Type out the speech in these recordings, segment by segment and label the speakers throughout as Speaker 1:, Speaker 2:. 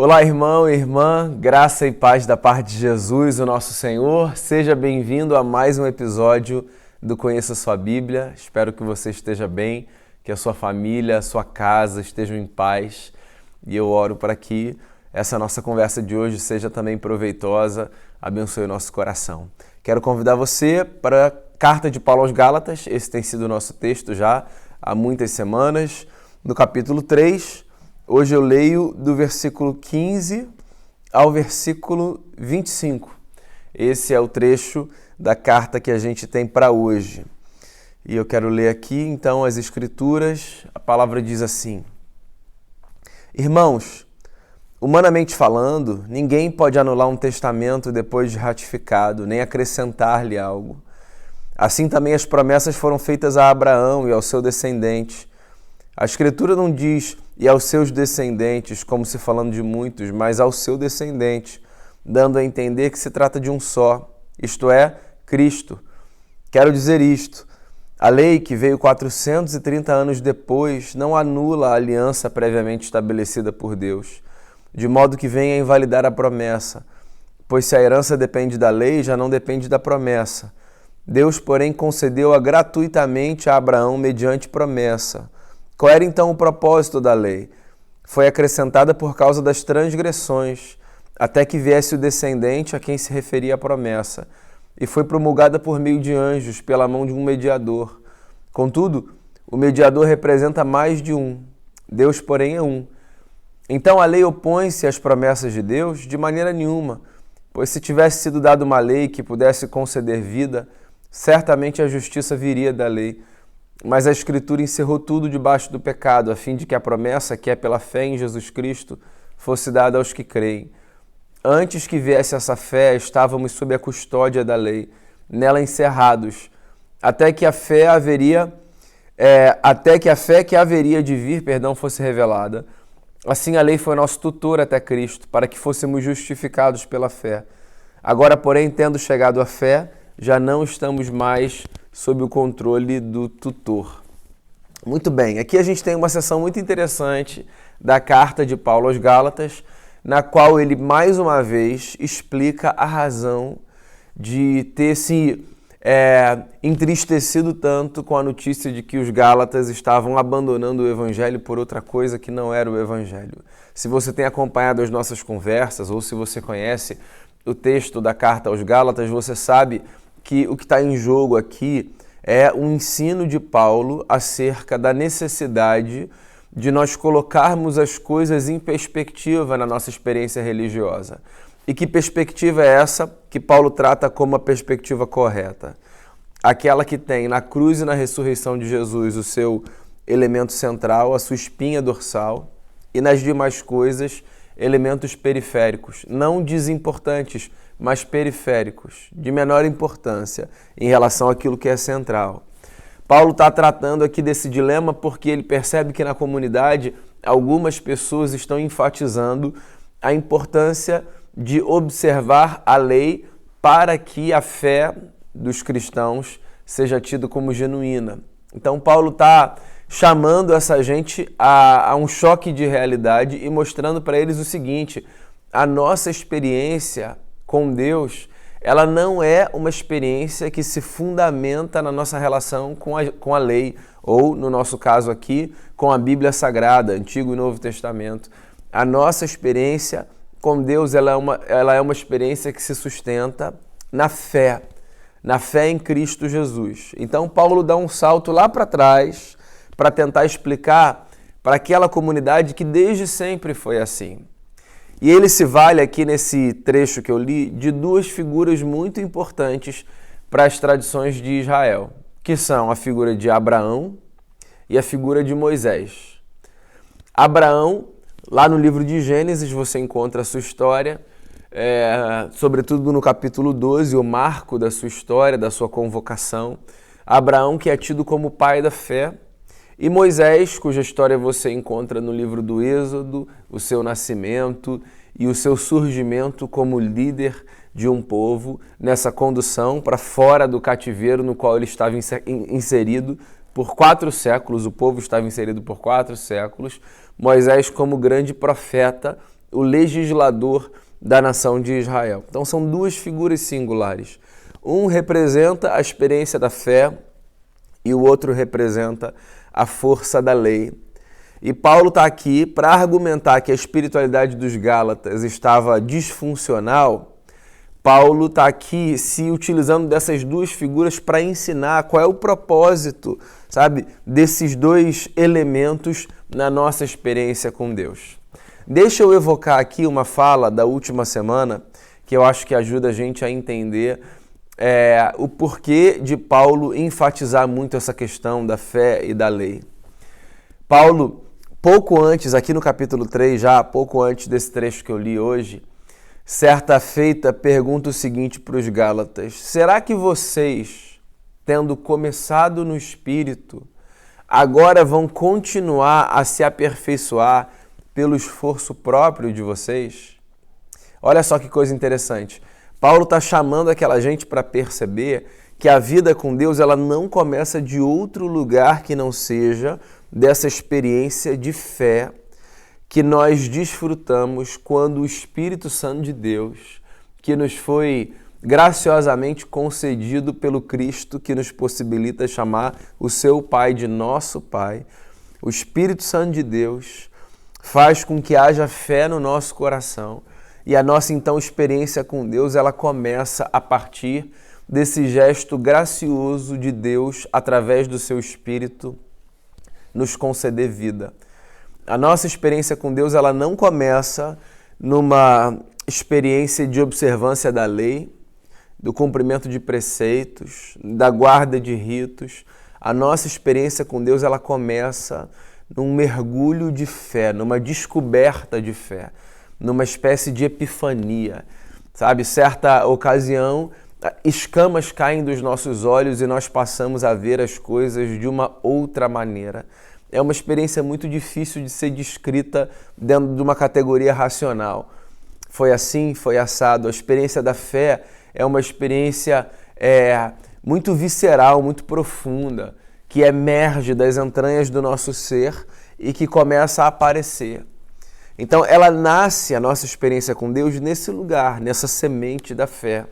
Speaker 1: Olá, irmão e irmã, graça e paz da parte de Jesus, o nosso Senhor. Seja bem-vindo a mais um episódio do Conheça Sua Bíblia. Espero que você esteja bem, que a sua família, a sua casa estejam em paz. E eu oro para que essa nossa conversa de hoje seja também proveitosa, abençoe o nosso coração. Quero convidar você para a Carta de Paulo aos Gálatas. Esse tem sido o nosso texto já há muitas semanas, no capítulo 3. Hoje eu leio do versículo 15 ao versículo 25. Esse é o trecho da carta que a gente tem para hoje. E eu quero ler aqui, então, as Escrituras. A palavra diz assim: Irmãos, humanamente falando, ninguém pode anular um testamento depois de ratificado, nem acrescentar-lhe algo. Assim também as promessas foram feitas a Abraão e ao seu descendente. A Escritura não diz e aos seus descendentes, como se falando de muitos, mas ao seu descendente, dando a entender que se trata de um só, isto é, Cristo. Quero dizer isto: a lei, que veio 430 anos depois, não anula a aliança previamente estabelecida por Deus, de modo que venha a invalidar a promessa, pois se a herança depende da lei, já não depende da promessa. Deus, porém, concedeu-a gratuitamente a Abraão mediante promessa. Qual era então o propósito da lei? Foi acrescentada por causa das transgressões, até que viesse o descendente a quem se referia a promessa, e foi promulgada por meio de anjos, pela mão de um mediador. Contudo, o mediador representa mais de um, Deus, porém, é um. Então a lei opõe-se às promessas de Deus? De maneira nenhuma, pois se tivesse sido dada uma lei que pudesse conceder vida, certamente a justiça viria da lei. Mas a Escritura encerrou tudo debaixo do pecado, a fim de que a promessa, que é pela fé em Jesus Cristo, fosse dada aos que creem. Antes que viesse essa fé, estávamos sob a custódia da lei, nela encerrados, até que a fé que haveria de vir, fosse revelada. Assim a lei foi nosso tutor até Cristo, para que fôssemos justificados pela fé. Agora, porém, tendo chegado à fé, já não estamos mais sob o controle do tutor. Muito bem, aqui a gente tem uma seção muito interessante da carta de Paulo aos Gálatas, na qual ele mais uma vez explica a razão de ter se entristecido tanto com a notícia de que os Gálatas estavam abandonando o Evangelho por outra coisa que não era o Evangelho. Se você tem acompanhado as nossas conversas ou se você conhece o texto da carta aos Gálatas, você sabe que o que está em jogo aqui é um ensino de Paulo acerca da necessidade de nós colocarmos as coisas em perspectiva na nossa experiência religiosa. E que perspectiva é essa que Paulo trata como a perspectiva correta? Aquela que tem na cruz e na ressurreição de Jesus o seu elemento central, a sua espinha dorsal, e nas demais coisas, elementos periféricos, não desimportantes, mas periféricos, de menor importância em relação àquilo que é central. Paulo está tratando aqui desse dilema porque ele percebe que na comunidade algumas pessoas estão enfatizando a importância de observar a lei para que a fé dos cristãos seja tida como genuína. Então Paulo está chamando essa gente a um choque de realidade e mostrando para eles o seguinte: a nossa experiência com Deus, ela não é uma experiência que se fundamenta na nossa relação com a lei, ou, no nosso caso aqui, com a Bíblia Sagrada, Antigo e Novo Testamento. A nossa experiência com Deus, ela é uma experiência que se sustenta na fé em Cristo Jesus. Então, Paulo dá um salto lá para trás para tentar explicar para aquela comunidade que desde sempre foi assim. E ele se vale aqui nesse trecho que eu li de duas figuras muito importantes para as tradições de Israel, que são a figura de Abraão e a figura de Moisés. Abraão, lá no livro de Gênesis, você encontra a sua história, sobretudo no capítulo 12, o marco da sua história, da sua convocação. Abraão, que é tido como pai da fé, e Moisés, cuja história você encontra no livro do Êxodo, o seu nascimento e o seu surgimento como líder de um povo nessa condução para fora do cativeiro no qual ele estava inserido por 4 séculos, o povo estava inserido por 4 séculos, Moisés como grande profeta o legislador da nação de Israel. Então são duas figuras singulares. Um representa a experiência da fé e o outro representa a força da lei. E Paulo está aqui para argumentar que a espiritualidade dos Gálatas estava disfuncional. Paulo está aqui se utilizando dessas duas figuras para ensinar qual é o propósito, sabe, desses dois elementos na nossa experiência com Deus. Deixa eu evocar aqui uma fala da última semana que eu acho que ajuda a gente a entender o porquê de Paulo enfatizar muito essa questão da fé e da lei. Paulo, pouco antes, aqui no capítulo 3, já pouco antes desse trecho que eu li hoje, certa feita pergunta o seguinte para os Gálatas: será que vocês, tendo começado no Espírito, agora vão continuar a se aperfeiçoar pelo esforço próprio de vocês? Olha só que coisa interessante. Paulo está chamando aquela gente para perceber que a vida com Deus ela não começa de outro lugar que não seja dessa experiência de fé que nós desfrutamos quando o Espírito Santo de Deus, que nos foi graciosamente concedido pelo Cristo, que nos possibilita chamar o seu Pai de nosso Pai, o Espírito Santo de Deus faz com que haja fé no nosso coração e a nossa, então, experiência com Deus, ela começa a partir desse gesto gracioso de Deus, através do seu Espírito, nos conceder vida. A nossa experiência com Deus, ela não começa numa experiência de observância da lei, do cumprimento de preceitos, da guarda de ritos. A nossa experiência com Deus, ela começa num mergulho de fé, numa descoberta de fé, numa espécie de epifania, sabe? Certa ocasião, escamas caem dos nossos olhos e nós passamos a ver as coisas de uma outra maneira. É uma experiência muito difícil de ser descrita dentro de uma categoria racional. Foi assim, foi assado. A experiência da fé é uma experiência muito visceral, muito profunda, que emerge das entranhas do nosso ser e que começa a aparecer. Então, ela nasce, a nossa experiência com Deus, nesse lugar, nessa semente da fé.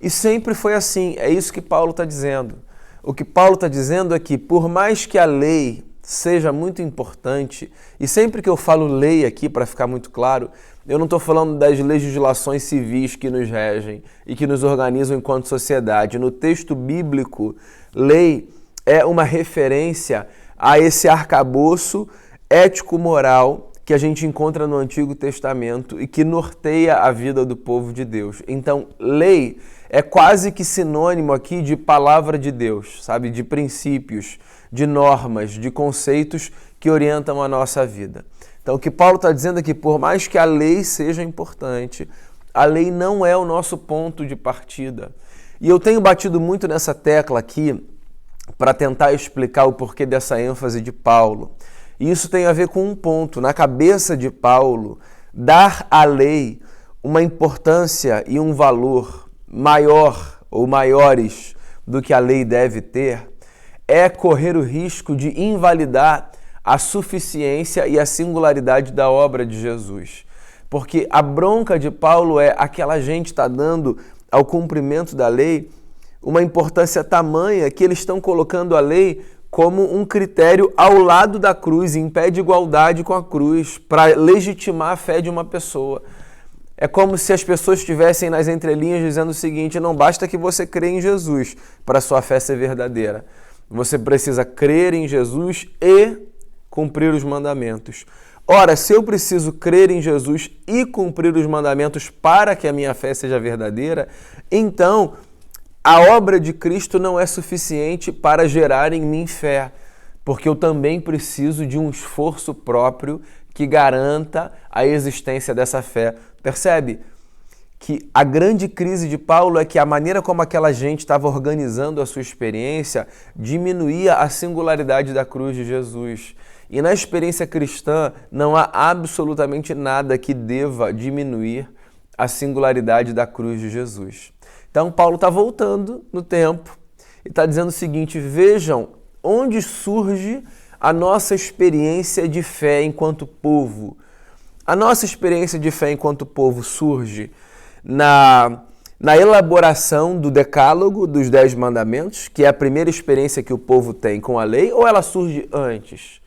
Speaker 1: E sempre foi assim, é isso que Paulo está dizendo. O que Paulo está dizendo é que, por mais que a lei seja muito importante, e sempre que eu falo lei aqui, para ficar muito claro, eu não estou falando das legislações civis que nos regem e que nos organizam enquanto sociedade. No texto bíblico, lei é uma referência a esse arcabouço ético-moral que a gente encontra no Antigo Testamento e que norteia a vida do povo de Deus. Então, lei é quase que sinônimo aqui de palavra de Deus, sabe? De princípios, de normas, de conceitos que orientam a nossa vida. Então, o que Paulo está dizendo é que, por mais que a lei seja importante, a lei não é o nosso ponto de partida. E eu tenho batido muito nessa tecla aqui para tentar explicar o porquê dessa ênfase de Paulo. E isso tem a ver com um ponto. Na cabeça de Paulo, dar à lei uma importância e um valor maior ou maiores do que a lei deve ter é correr o risco de invalidar a suficiência e a singularidade da obra de Jesus. Porque a bronca de Paulo é aquela gente está dando ao cumprimento da lei uma importância tamanha que eles estão colocando a lei como um critério ao lado da cruz, em pé de igualdade com a cruz, para legitimar a fé de uma pessoa. É como se as pessoas estivessem nas entrelinhas dizendo o seguinte: não basta que você crê em Jesus para sua fé ser verdadeira. Você precisa crer em Jesus e cumprir os mandamentos. Ora, se eu preciso crer em Jesus e cumprir os mandamentos para que a minha fé seja verdadeira, então a obra de Cristo não é suficiente para gerar em mim fé, porque eu também preciso de um esforço próprio que garanta a existência dessa fé. Percebe que a grande crise de Paulo é que a maneira como aquela gente estava organizando a sua experiência diminuía a singularidade da cruz de Jesus. E na experiência cristã não há absolutamente nada que deva diminuir a singularidade da cruz de Jesus. Então Paulo está voltando no tempo e está dizendo o seguinte: vejam onde surge a nossa experiência de fé enquanto povo. A nossa experiência de fé enquanto povo surge na elaboração do decálogo dos 10 mandamentos, que é a primeira experiência que o povo tem com a lei, ou ela surge antes?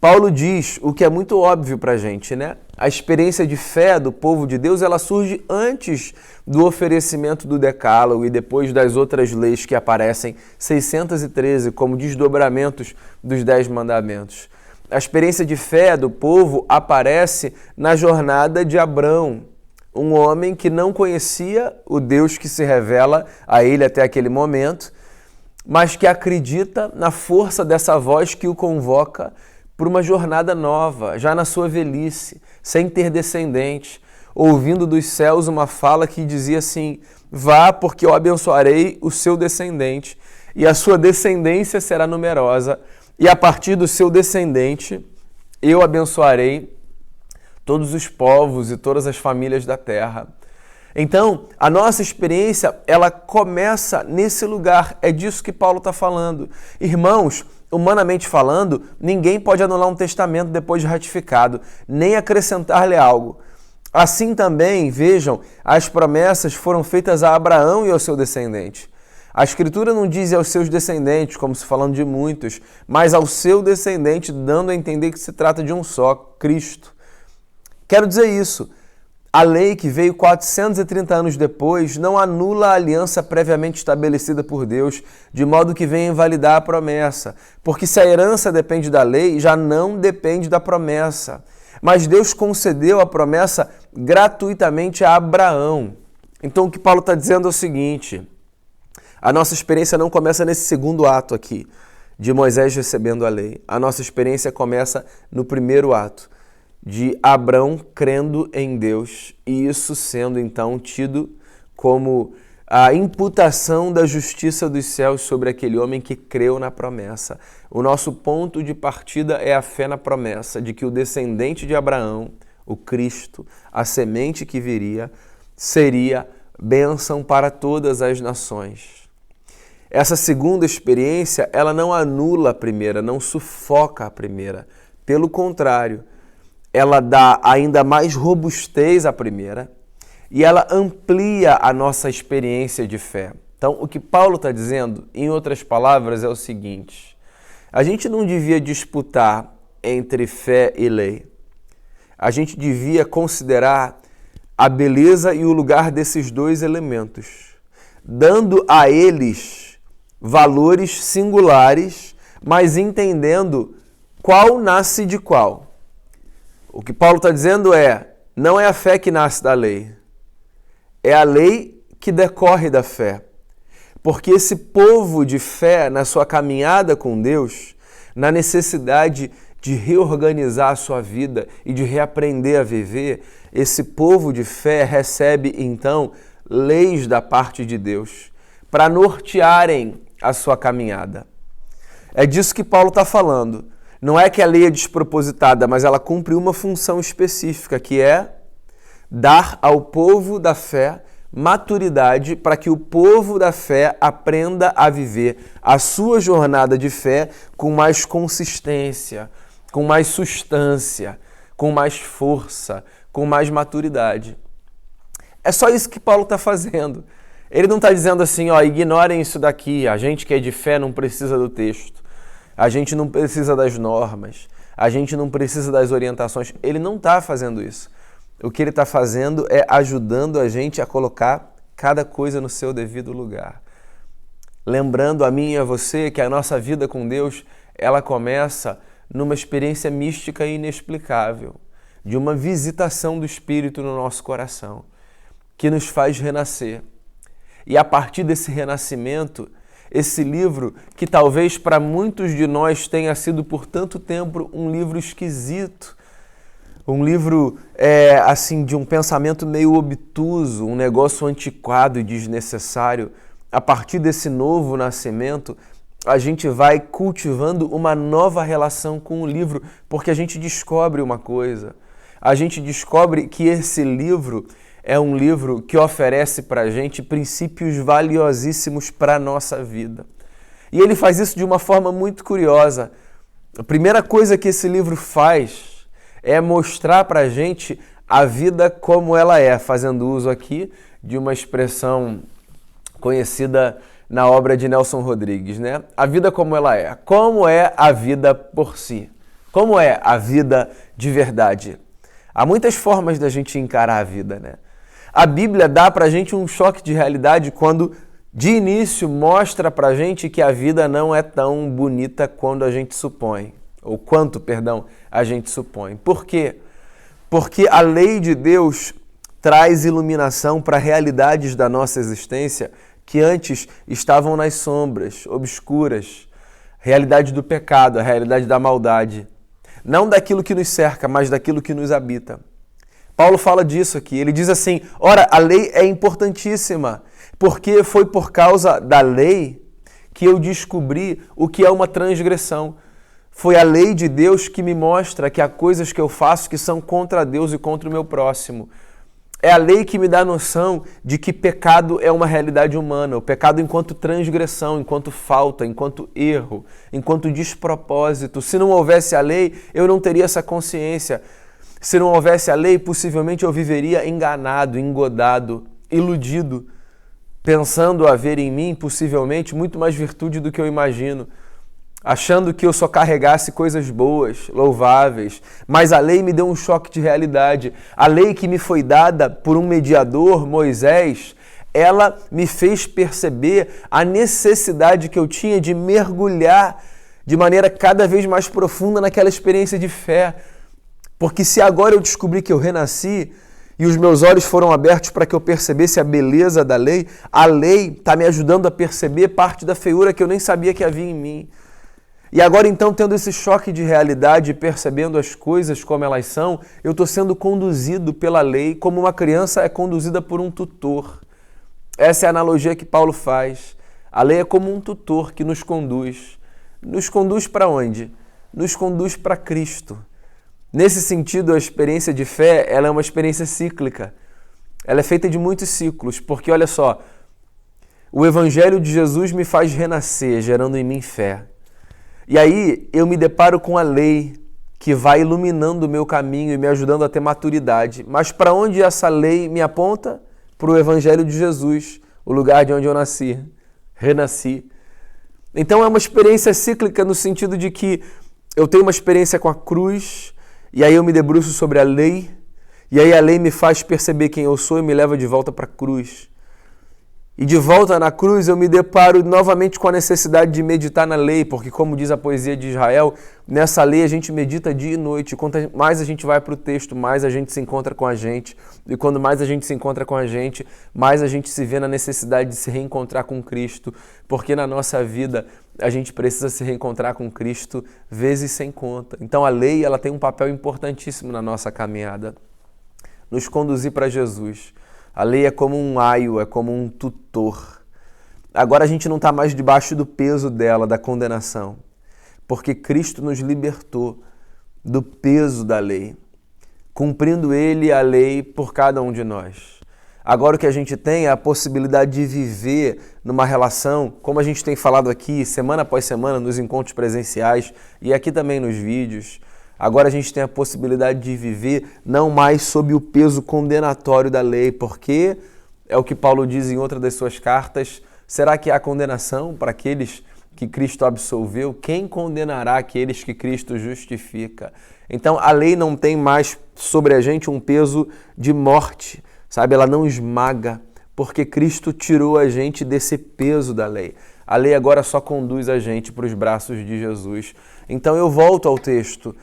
Speaker 1: Paulo diz o que é muito óbvio para a gente, né? A experiência de fé do povo de Deus, ela surge antes do oferecimento do decálogo e depois das outras leis que aparecem, 613, como desdobramentos dos 10 mandamentos. A experiência de fé do povo aparece na jornada de Abrão, um homem que não conhecia o Deus que se revela a ele até aquele momento, mas que acredita na força dessa voz que o convoca por uma jornada nova, já na sua velhice, sem ter descendente, ouvindo dos céus uma fala que dizia assim: vá, porque eu abençoarei o seu descendente, e a sua descendência será numerosa, e a partir do seu descendente eu abençoarei todos os povos e todas as famílias da terra. Então, a nossa experiência, ela começa nesse lugar. É disso que Paulo está falando. Irmãos, humanamente falando, ninguém pode anular um testamento depois de ratificado, nem acrescentar-lhe algo. Assim também, vejam, as promessas foram feitas a Abraão e ao seu descendente. A Escritura não diz aos seus descendentes, como se falando de muitos, mas ao seu descendente, dando a entender que se trata de um só, Cristo. Quero dizer isso. A lei que veio 430 anos depois não anula a aliança previamente estabelecida por Deus, de modo que venha invalidar a promessa. Porque se a herança depende da lei, já não depende da promessa. Mas Deus concedeu a promessa gratuitamente a Abraão. Então o que Paulo está dizendo é o seguinte: a nossa experiência não começa nesse segundo ato aqui, de Moisés recebendo a lei. A nossa experiência começa no primeiro ato, de Abrão crendo em Deus, e isso sendo então tido como a imputação da justiça dos céus sobre aquele homem que creu na promessa. O nosso ponto de partida é a fé na promessa de que o descendente de Abraão, o Cristo, a semente que viria, seria bênção para todas as nações. Essa segunda experiência, ela não anula a primeira, não sufoca a primeira. Pelo contrário, ela dá ainda mais robustez à primeira e ela amplia a nossa experiência de fé. Então, o que Paulo está dizendo, em outras palavras, é o seguinte: a gente não devia disputar entre fé e lei. A gente devia considerar a beleza e o lugar desses dois elementos, dando a eles valores singulares, mas entendendo qual nasce de qual. O que Paulo está dizendo não é a fé que nasce da lei, é a lei que decorre da fé. Porque esse povo de fé, na sua caminhada com Deus, na necessidade de reorganizar a sua vida e de reaprender a viver, esse povo de fé recebe, então, leis da parte de Deus para nortearem a sua caminhada. É disso que Paulo está falando. Não é que a lei é despropositada, mas ela cumpre uma função específica, que é dar ao povo da fé maturidade para que o povo da fé aprenda a viver a sua jornada de fé com mais consistência, com mais substância, com mais força, com mais maturidade. É só isso que Paulo está fazendo. Ele não está dizendo assim, ignorem isso daqui, a gente que é de fé não precisa do texto. A gente não precisa das normas, a gente não precisa das orientações. Ele não está fazendo isso. O que ele está fazendo é ajudando a gente a colocar cada coisa no seu devido lugar. Lembrando a mim e a você que a nossa vida com Deus, ela começa numa experiência mística e inexplicável, de uma visitação do Espírito no nosso coração, que nos faz renascer. E a partir desse renascimento, esse livro, que talvez para muitos de nós tenha sido por tanto tempo um livro esquisito, um livro assim de um pensamento meio obtuso, um negócio antiquado e desnecessário, a partir desse novo nascimento, a gente vai cultivando uma nova relação com o livro, porque a gente descobre uma coisa, a gente descobre que esse livro é um livro que oferece para a gente princípios valiosíssimos para a nossa vida. E ele faz isso de uma forma muito curiosa. A primeira coisa que esse livro faz é mostrar para a gente a vida como ela é, fazendo uso aqui de uma expressão conhecida na obra de Nelson Rodrigues, né? A vida como ela é. Como é a vida por si? Como é a vida de verdade? Há muitas formas da gente encarar a vida, né? A Bíblia dá pra gente um choque de realidade quando, de início, mostra pra gente que a vida não é tão bonita quanto a gente supõe. Ou quanto, perdão, a gente supõe. Por quê? Porque a lei de Deus traz iluminação para realidades da nossa existência que antes estavam nas sombras, obscuras. Realidade do pecado, a realidade da maldade. Não daquilo que nos cerca, mas daquilo que nos habita. Paulo fala disso aqui. Ele diz assim, ora, a lei é importantíssima, porque foi por causa da lei que eu descobri o que é uma transgressão. Foi a lei de Deus que me mostra que há coisas que eu faço que são contra Deus e contra o meu próximo. É a lei que me dá a noção de que pecado é uma realidade humana. O pecado enquanto transgressão, enquanto falta, enquanto erro, enquanto despropósito. Se não houvesse a lei, eu não teria essa consciência. Se não houvesse a lei, possivelmente eu viveria enganado, engodado, iludido, pensando haver em mim, possivelmente, muito mais virtude do que eu imagino, achando que eu só carregasse coisas boas, louváveis. Mas a lei me deu um choque de realidade. A lei que me foi dada por um mediador, Moisés, ela me fez perceber a necessidade que eu tinha de mergulhar de maneira cada vez mais profunda naquela experiência de fé. Porque se agora eu descobri que eu renasci e os meus olhos foram abertos para que eu percebesse a beleza da lei, a lei está me ajudando a perceber parte da feiura que eu nem sabia que havia em mim. E agora então, tendo esse choque de realidade e percebendo as coisas como elas são, eu estou sendo conduzido pela lei como uma criança é conduzida por um tutor. Essa é a analogia que Paulo faz. A lei é como um tutor que nos conduz. Nos conduz para onde? Nos conduz para Cristo. Nesse sentido, a experiência de fé, ela é uma experiência cíclica. Ela é feita de muitos ciclos, porque olha só, o Evangelho de Jesus me faz renascer, gerando em mim fé. E aí eu me deparo com a lei que vai iluminando o meu caminho e me ajudando a ter maturidade. Mas para onde essa lei me aponta? Para o Evangelho de Jesus, o lugar de onde eu nasci, renasci. Então é uma experiência cíclica no sentido de que eu tenho uma experiência com a cruz, e aí eu me debruço sobre a lei, e aí a lei me faz perceber quem eu sou e me leva de volta para a cruz. E de volta na cruz eu me deparo novamente com a necessidade de meditar na lei, porque como diz a poesia de Israel, nessa lei a gente medita dia e noite. Quanto mais a gente vai para o texto, mais a gente se encontra com a gente. E quando mais a gente se encontra com a gente, mais a gente se vê na necessidade de se reencontrar com Cristo. Porque na nossa vida a gente precisa se reencontrar com Cristo vezes sem conta. Então a lei ela tem um papel importantíssimo na nossa caminhada. Nos conduzir para Jesus. A lei é como um aio, é como um tutor. Agora a gente não está mais debaixo do peso dela, da condenação, porque Cristo nos libertou do peso da lei, cumprindo Ele a lei por cada um de nós. Agora o que a gente tem é a possibilidade de viver numa relação, como a gente tem falado aqui, semana após semana, nos encontros presenciais e aqui também nos vídeos. Agora a gente tem a possibilidade de viver não mais sob o peso condenatório da lei, porque é o que Paulo diz em outra das suas cartas, será que há condenação para aqueles que Cristo absolveu? Quem condenará aqueles que Cristo justifica? Então a lei não tem mais sobre a gente um peso de morte, sabe? Ela não esmaga, porque Cristo tirou a gente desse peso da lei. A lei agora só conduz a gente para os braços de Jesus. Então eu volto ao texto.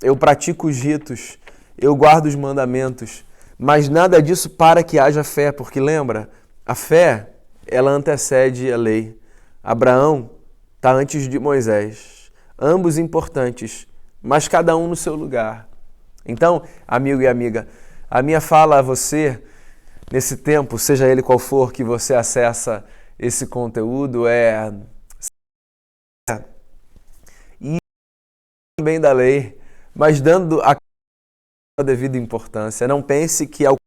Speaker 1: Eu pratico os ritos, eu guardo os mandamentos, mas nada disso para que haja fé, porque lembra, a fé, ela antecede a lei. Abraão está antes de Moisés, ambos importantes, mas cada um no seu lugar. Então, amigo e amiga, a minha fala a você, nesse tempo, seja ele qual for que você acessa esse conteúdo, é e também da lei, mas dando a devida importância. Não pense que algo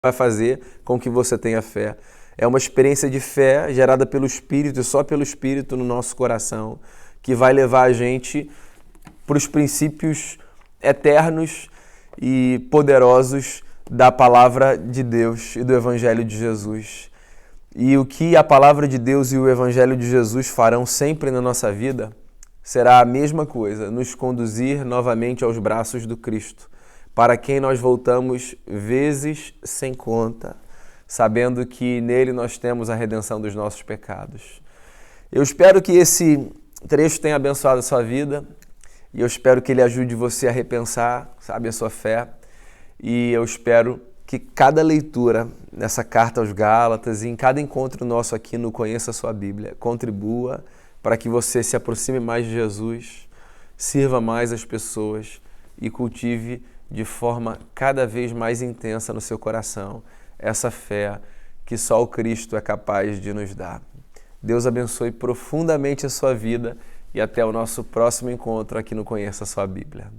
Speaker 1: vai fazer com que você tenha fé. É uma experiência de fé gerada pelo Espírito e só pelo Espírito no nosso coração que vai levar a gente para os princípios eternos e poderosos da palavra de Deus e do Evangelho de Jesus. E o que a palavra de Deus e o Evangelho de Jesus farão sempre na nossa vida será a mesma coisa, nos conduzir novamente aos braços do Cristo, para quem nós voltamos vezes sem conta, sabendo que nele nós temos a redenção dos nossos pecados. Eu espero que esse trecho tenha abençoado a sua vida e eu espero que ele ajude você a repensar, sabe, a sua fé. E eu espero que cada leitura nessa carta aos Gálatas e em cada encontro nosso aqui no Conheça a Sua Bíblia contribua para que você se aproxime mais de Jesus, sirva mais as pessoas e cultive de forma cada vez mais intensa no seu coração essa fé que só o Cristo é capaz de nos dar. Deus abençoe profundamente a sua vida e até o nosso próximo encontro aqui no Conheça a Sua Bíblia.